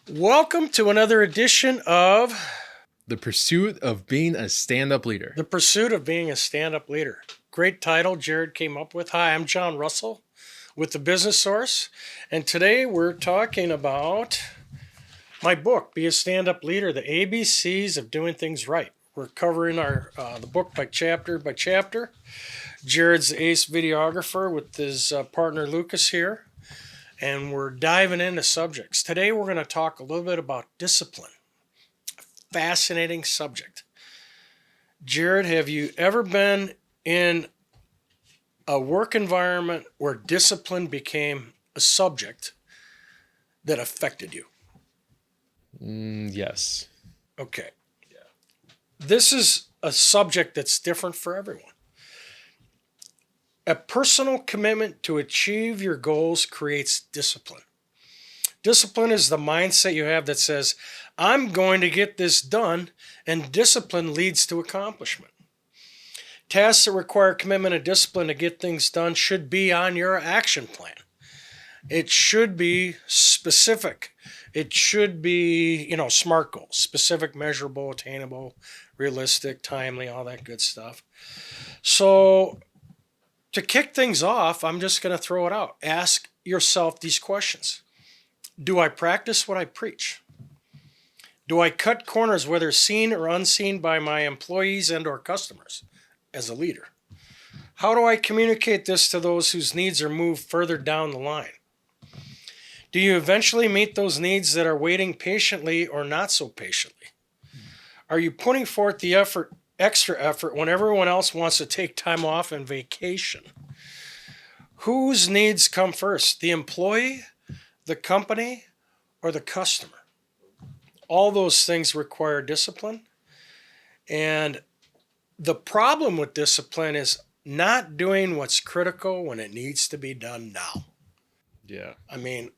Welcome to another edition of The Pursuit of Being a Stand-Up Leader. The Pursuit of Being a Stand-Up Leader. Great title Jared came up with. Hi, I'm John Russell with The Business Source, and today we're talking about my book, Be a Stand-Up Leader, the ABCs of Doing Things Right. We're covering the book by chapter. Jared's the ace videographer with his partner Lucas here, and we're diving into subjects. Today we're going to talk a little bit about discipline. Fascinating subject. Jared, have you ever been in a work environment where discipline became a subject that affected you? Yes. Okay. This is a subject that's different for everyone. A personal commitment to achieve your goals creates discipline. Discipline is the mindset you have that says, I'm going to get this done, and discipline leads to accomplishment. Tasks that require commitment and discipline to get things done should be on your action plan. It should be specific. It should be, SMART goals, specific, measurable, attainable, realistic, timely, all that good stuff. So to kick things off, I'm just going to throw it out. Ask yourself these questions. Do I practice what I preach? Do I cut corners, whether seen or unseen by my employees and or customers as a leader? How do I communicate this to those whose needs are moved further down the line? Do you eventually meet those needs that are waiting patiently or not so patiently? Are you putting forth the extra effort when everyone else wants to take time off and vacation? Whose needs come first, the employee, the company, or the customer? All those things require discipline. And the problem with discipline is not doing what's critical when it needs to be done now. Yeah.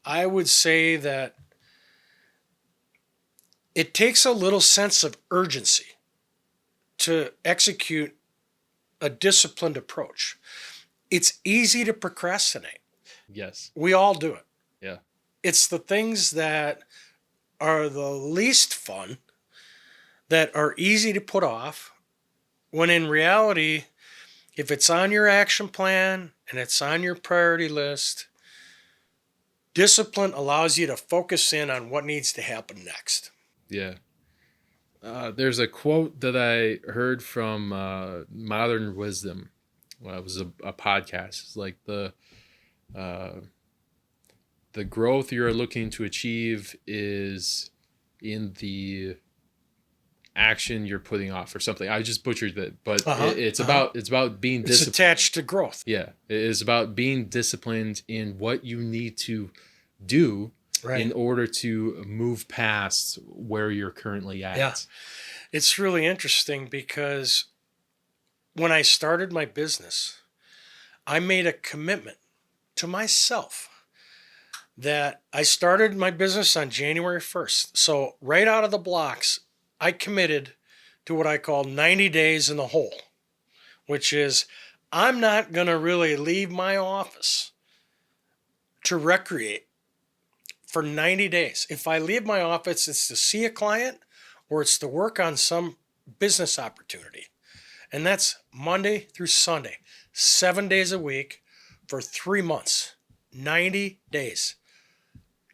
I would say that it takes a little sense of urgency to execute a disciplined approach. It's easy to procrastinate. Yes. We all do it. Yeah. It's the things that are the least fun, that are easy to put off, when in reality, if it's on your action plan and it's on your priority list, discipline allows you to focus in on what needs to happen next. Yeah. There's a quote that I heard from Modern Wisdom. Well, it was a podcast. It's like the growth you're looking to achieve is in the action you're putting off or something. I just butchered it, but it's about being disciplined. It's attached to growth. Yeah, it is about being disciplined in what you need to do in order to move past where you're currently at. Yeah, it's really interesting because when I started my business, I made a commitment to myself that I started my business on January 1st. So right out of the blocks, I committed to what I call 90 days in the hole, which is I'm not going to really leave my office to recreate for 90 days. If I leave my office, it's to see a client or it's to work on some business opportunity. And that's Monday through Sunday, 7 days a week for 3 months, 90 days.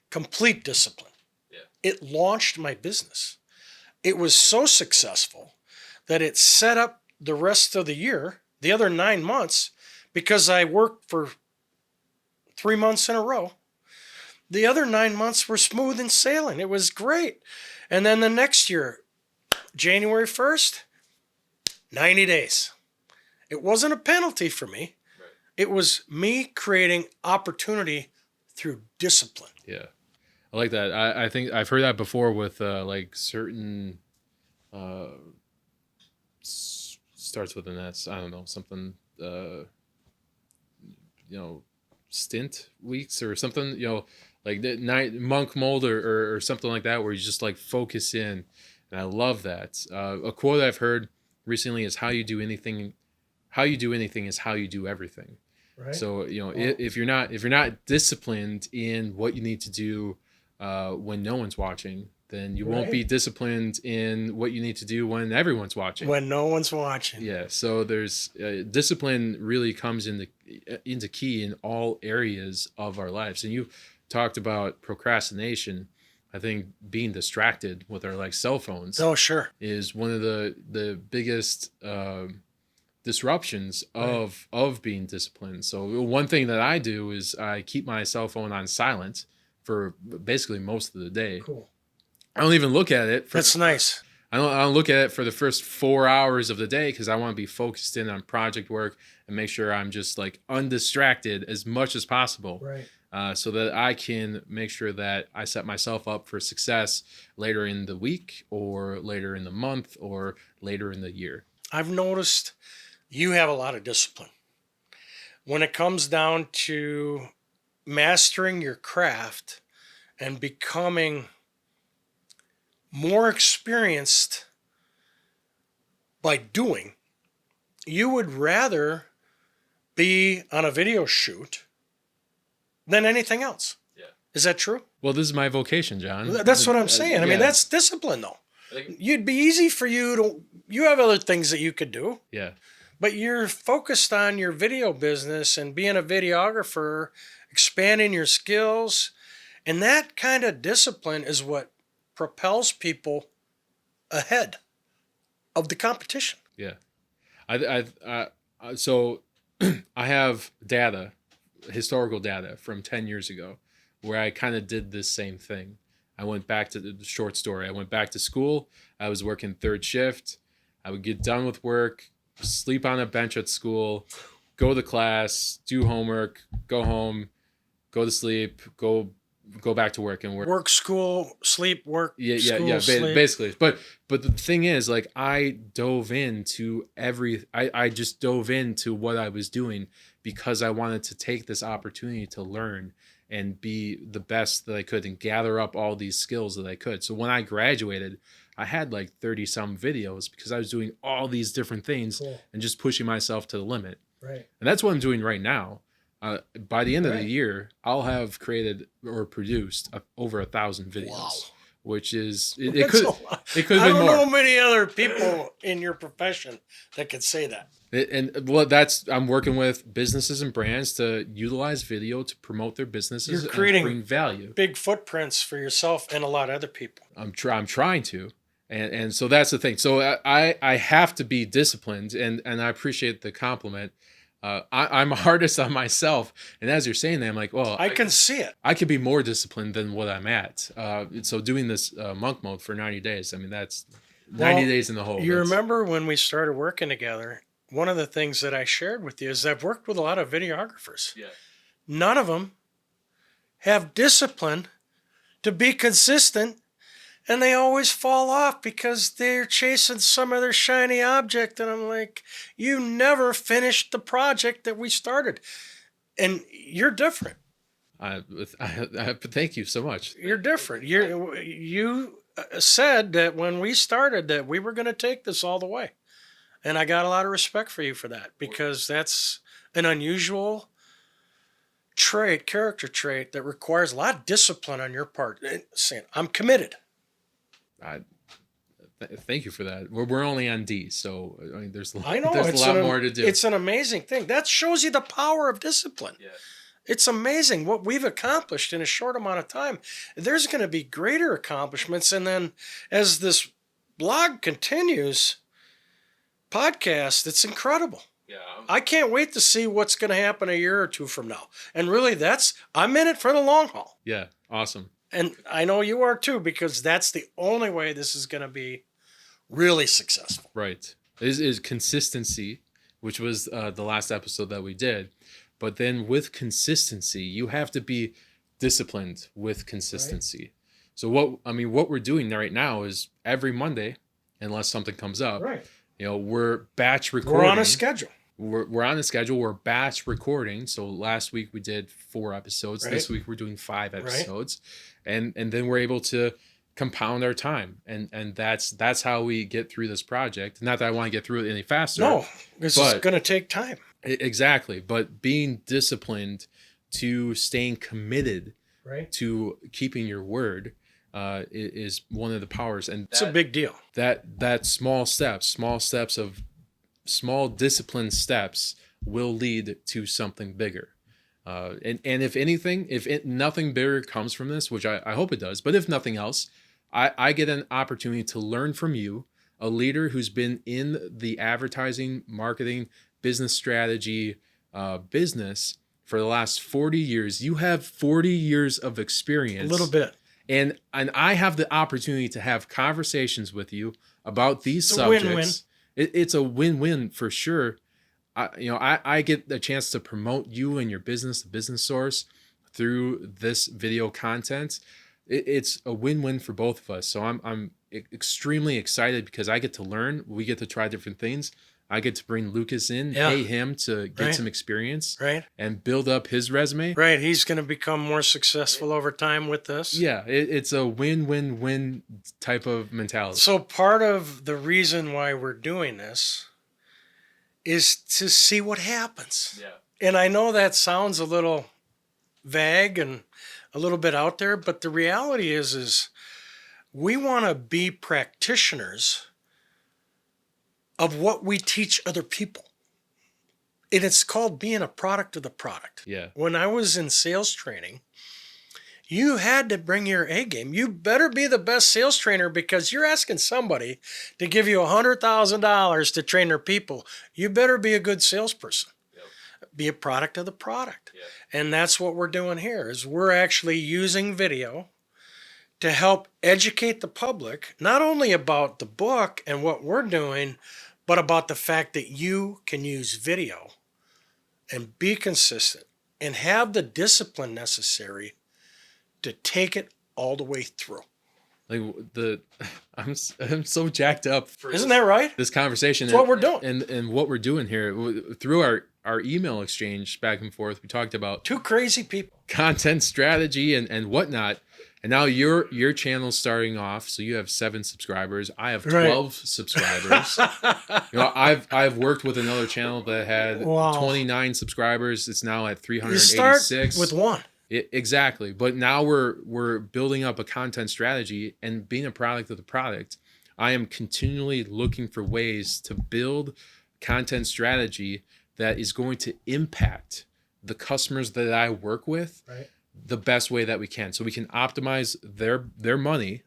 Complete discipline. Yeah. It launched my business. It was so successful that it set up the rest of the year, the other 9 months, because I worked for 3 months in a row. The other 9 months were smooth and sailing. It was great. And then the next year, January 1st, 90 days. It wasn't a penalty for me. Right. It was me creating opportunity through discipline. Yeah. I like that. I think I've heard that before with like certain starts with an S. I don't know, something stint weeks or something, like the night monk mold or something like that, where you just like focus in. And I love that. A quote I've heard recently is how you do anything is how you do everything. Right. So, if you're not disciplined in what you need to do when no one's watching, then you won't be disciplined in what you need to do when everyone's watching. When no one's watching. Yeah. So there's discipline really comes into key in all areas of our lives. And you talked about procrastination. I think being distracted with our cell phones Oh, sure. is one of the biggest disruptions of being disciplined. So one thing that I do is I keep my cell phone on silent for basically most of the day. Cool. I don't even look at it. That's nice. I don't look at it for the first 4 hours of the day because I want to be focused in on project work and make sure I'm just undistracted as much as possible. Right. So that I can make sure that I set myself up for success later in the week or later in the month or later in the year. I've noticed you have a lot of discipline. When it comes down to mastering your craft and becoming more experienced by doing, you would rather be on a video shoot than anything else. Yeah. Is that true? Well, this is my vocation, John. That's what I'm saying. I mean, Yeah. that's discipline, though. You'd be easy for you have other things that you could do, Yeah. but you're focused on your video business and being a videographer, expanding your skills. And that kind of discipline is what propels people ahead of the competition. Yeah. So I have data, historical data from 10 years ago where I kind of did this same thing. I went back to the short story. I went back to school. I was working third shift. I would get done with work, sleep on a bench at school, go to class, do homework, go home, go to sleep, go back to work and work. Work, school, sleep, work, Yeah, school, sleep. basically. But the thing is, I dove into I just dove into what I was doing because I wanted to take this opportunity to learn and be the best that I could and gather up all these skills that I could. So when I graduated, I had 30 some videos because I was doing all these different things and just pushing myself to the limit. Right. And that's what I'm doing right now. By the end of the Right. year, I'll have created or produced over 1,000 videos. Wow. Which is it could have been more. I don't know many other people in your profession that could say that. I'm working with businesses and brands to utilize video to promote their businesses. You're creating and bring value, big footprints for yourself and a lot of other people. I'm trying to, and so that's the thing. So I have to be disciplined, and I appreciate the compliment. I'm a hardest on myself, and as you're saying that, I'm like, well, I can see it. I could be more disciplined than what I'm at. So doing this monk mode for 90 days, I mean, that's 90 days in the hole. You remember when we started working together, one of the things that I shared with you is I've worked with a lot of videographers. Yeah. None of them have discipline to be consistent, and they always fall off because they're chasing some other shiny object. And I'm like, you never finished the project that we started. And you're different. Thank you so much. You're different. You said that when we started that we were going to take this all the way. And I got a lot of respect for you for that because that's an unusual character trait that requires a lot of discipline on your part. Saying, I'm committed. Thank you for that. We're only on D, so I mean, there's a lot more to do. It's an amazing thing. That shows you the power of discipline. Yeah. It's amazing what we've accomplished in a short amount of time. There's going to be greater accomplishments. And then as this blog continues, podcast, it's incredible. Yeah. I can't wait to see what's going to happen a year or two from now. And really, I'm in it for the long haul. Yeah. Awesome. And I know you are too, because that's the only way this is going to be really successful. Right. Is consistency, which was the last episode that we did. But then with consistency, you have to be disciplined with consistency. Right. So what we're doing right now is every Monday, unless something comes up, right. We're batch recording. We're on a schedule. We're on a schedule. We're batch recording. So last week we did 4 episodes. Right. This week we're doing 5 episodes. Right. And then we're able to compound our time. And that's how we get through this project. Not that I want to get through it any faster. No, this is going to take time. Exactly. But being disciplined to staying committed Right. to keeping your word is one of the powers. And It's a big deal. That small disciplined steps will lead to something bigger. And if anything, nothing bigger comes from this, which I hope it does, but if nothing else, I get an opportunity to learn from you, a leader who's been in the advertising, marketing, business strategy business for the last 40 years. You have 40 years of experience. A little bit. And I have the opportunity to have conversations with you about these It's subjects. a win-win. It's a win-win for sure. I get the chance to promote you and your business, the Business Source, through this video content. It's a win-win for both of us. So I'm extremely excited because I get to learn. We get to try different things. I get to bring Lucas in, pay him to get some experience, and build up his resume. Right. He's going to become more successful over time with this. Yeah, it's a win-win-win type of mentality. So part of the reason why we're doing this is to see what happens. Yeah. And I know that sounds a little vague and a little bit out there, but the reality is we want to be practitioners of what we teach other people. And it's called being a product of the product. Yeah. When I was in sales training, you had to bring your A game. You better be the best sales trainer because you're asking somebody to give you $100,000 to train their people. You better be a good salesperson. Yep. Be a product of the product. Yep. And that's what we're doing here is we're actually using video to help educate the public, not only about the book and what we're doing, but about the fact that you can use video and be consistent and have the discipline necessary to take it all the way through. Like I'm so jacked up for Isn't that right? this conversation. That's what we're doing. And what we're doing here through our email exchange back and forth, we talked about two crazy people, content strategy and whatnot. And now your channel's starting off, so you have 7 subscribers. I have 12 subscribers. I've worked with another channel that had 29 subscribers. It's now at 386. You start with one. Exactly. But now we're building up a content strategy and being a product of the product. I am continually looking for ways to build content strategy that is going to impact the customers that I work with the best way that we can. So we can optimize their money,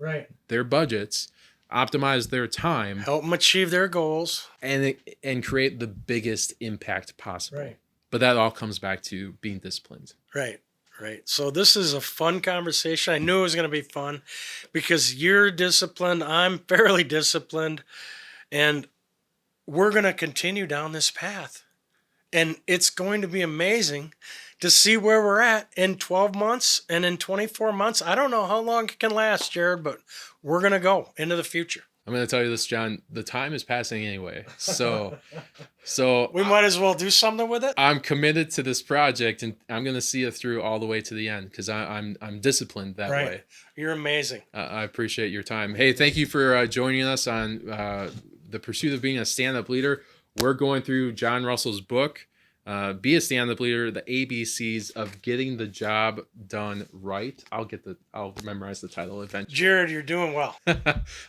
their budgets, optimize their time, help them achieve their goals, and create the biggest impact possible. Right. But that all comes back to being disciplined. Right. So this is a fun conversation. I knew it was going to be fun because you're disciplined. I'm fairly disciplined. And we're going to continue down this path. And it's going to be amazing to see where we're at in 12 months and in 24 months. I don't know how long it can last, Jared, but we're going to go into the future. I'm going to tell you this, John. The time is passing anyway. So we might as well do something with it. I'm committed to this project, and I'm going to see it through all the way to the end because I'm disciplined that way. You're amazing. I appreciate your time. Hey, thank you for joining us on The Pursuit of Being a Stand-Up Leader. We're going through John Russell's book, Be a Stand-Up Leader, the ABCs of Getting the Job Done Right. I'll memorize the title eventually. Jared, you're doing well.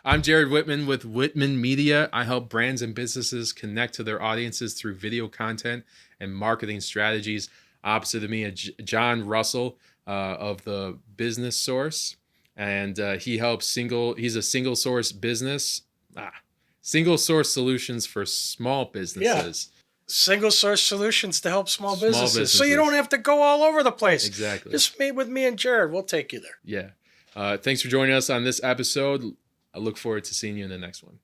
I'm Jared Whitman with Whitman Media. I help brands and businesses connect to their audiences through video content and marketing strategies. Opposite of me, John Russell of the Business Source. And he's a single source business, single source solutions for small businesses. Yeah. Single source solutions to help small businesses. So you don't have to go all over the place. Exactly. Just meet with me and Jared. We'll take you there. Yeah. Thanks for joining us on this episode. I look forward to seeing you in the next one.